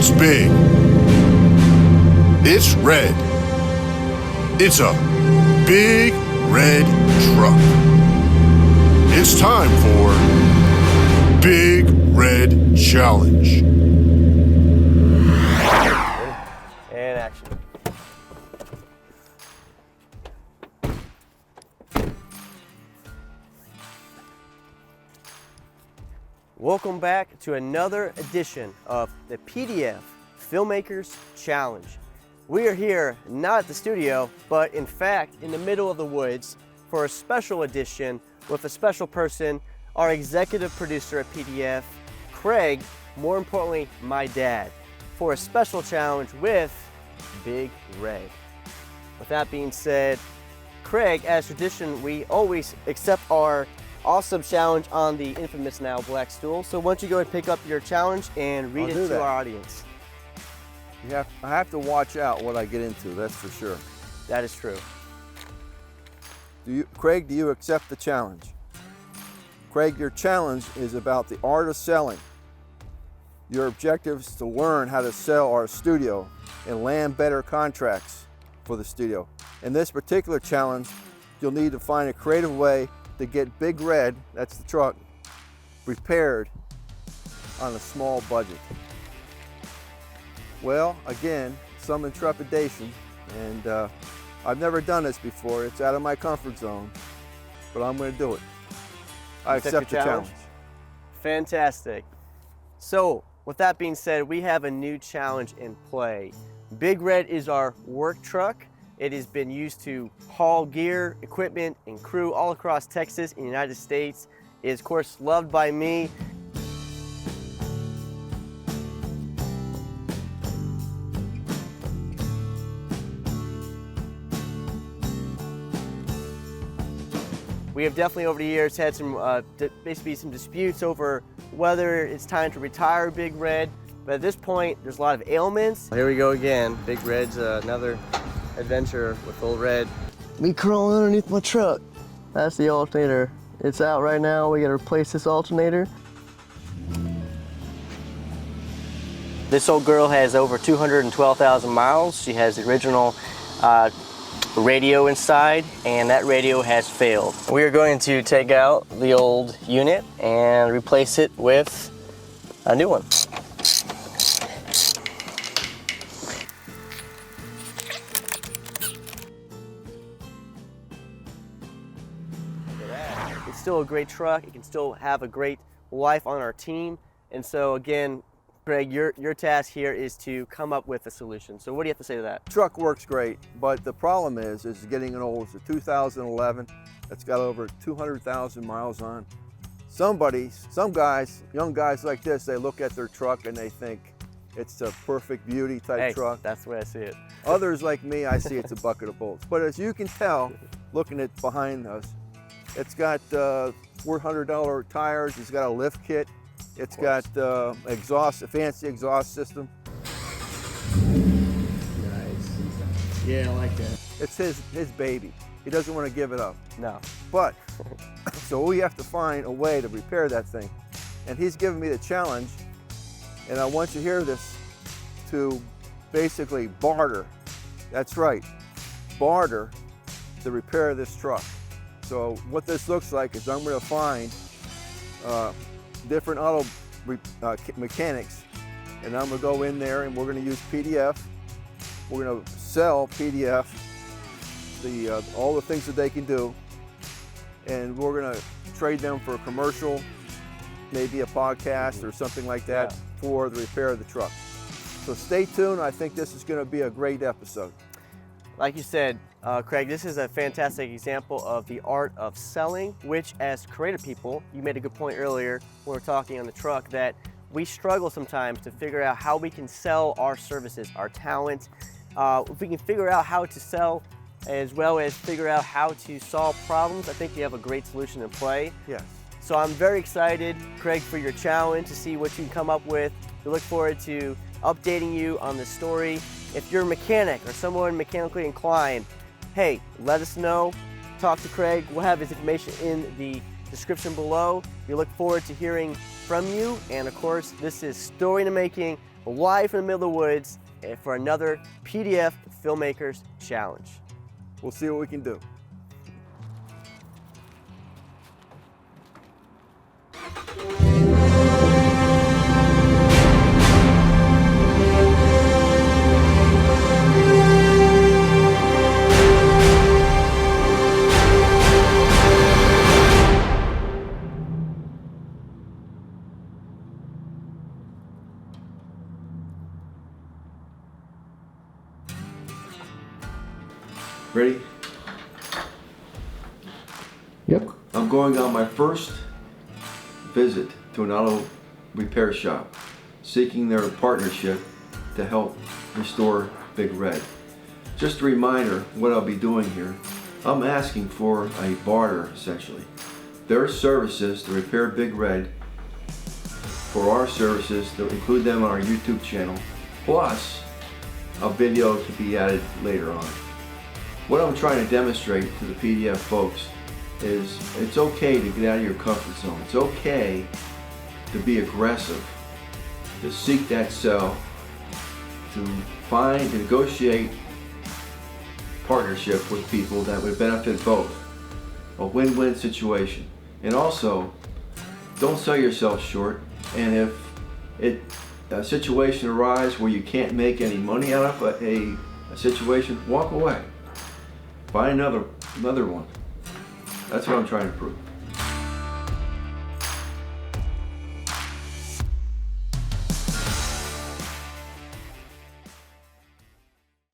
It's big. It's red. It's a big red truck. It's time for Big Red Challenge. And action. Welcome back to another edition of the PDF Filmmakers Challenge. We are here not at the studio, but in fact in the middle of the woods for a special edition with a special person, our executive producer at PDF, Craig, more importantly, my dad, for a special challenge with Big Red. With that being said, Craig, as tradition, we always accept our awesome challenge on the infamous now black stool. So why don't you go and pick up your challenge and read it to our audience. I have to watch out what I get into, that's for sure. That is true. Craig, do you accept the challenge? Craig, your challenge is about the art of selling. Your objective is to learn how to sell our studio and land better contracts for the studio. In this particular challenge, you'll need to find a creative way to get Big Red, that's the truck, repaired on a small budget. Well, again, some intrepidation, and I've never done this before. It's out of my comfort zone, but I'm going to do it. I accept the challenge. Fantastic. So, with that being said, we have a new challenge in play. Big Red is our work truck. It has been used to haul gear, equipment, and crew all across Texas and the United States. It is, of course, loved by me. We have definitely over the years had some, basically some disputes over whether it's time to retire Big Red. But at this point, there's a lot of ailments. Here we go again. Big Red's another adventure with old Red. Me crawling underneath my truck. That's the alternator. It's out right now. We gotta replace this alternator. This old girl has over 212,000 miles. She has the original radio inside, and that radio has failed. We are going to take out the old unit and replace it with a new one. It's still a great truck. It can still have a great life on our team. And so again, Greg, your task here is to come up with a solution. So what do you have to say to that? Truck works great, but the problem is getting an old. It's a 2011. It's got over 200,000 miles on. Some guys, young guys like this, they look at their truck and they think it's a perfect beauty type truck. That's the way I see it. Others like me, I see it's a bucket of bolts. But as you can tell, looking at behind us, it's got $400 tires. It's got a lift kit. It's got a fancy exhaust system. Nice. Yeah, I like that. It's his baby. He doesn't want to give it up. No. But, so we have to find a way to repair that thing. And he's given me the challenge, and I want you to hear this, to basically barter. That's right, barter the repair of this truck. So what this looks like is I'm going to find different auto mechanics, and I'm going to go in there and we're going to use PDF. We're going to sell PDF all the things that they can do, and we're going to trade them for a commercial, maybe a podcast or something like that for the repair of the truck. So stay tuned. I think this is going to be a great episode. Like you said, Craig, this is a fantastic example of the art of selling, which as creative people, you made a good point earlier when we were talking on the truck, that we struggle sometimes to figure out how we can sell our services, our talent. If we can figure out how to sell as well as figure out how to solve problems, I think you have a great solution in play. Yes. So I'm very excited, Craig, for your challenge to see what you can come up with. We look forward to updating you on this story. If you're a mechanic or someone mechanically inclined, hey, let us know. Talk to Craig. We'll have his information in the description below. We look forward to hearing from you. And of course, this is Story in the Making, live in the middle of the woods for another PDF Filmmakers Challenge. We'll see what we can do. Ready? Yep. I'm going on my first visit to an auto repair shop, seeking their partnership to help restore Big Red. Just a reminder what I'll be doing here. I'm asking for a barter, essentially. Their services to repair Big Red for our services to include them on our YouTube channel, plus a video to be added later on. What I'm trying to demonstrate to the PDF folks is it's okay to get out of your comfort zone. It's okay to be aggressive, to seek that sell, to find and negotiate partnership with people that would benefit both. A win-win situation. And also, don't sell yourself short. And if a situation arises where you can't make any money out of a situation, walk away. Find another one. That's what I'm trying to prove.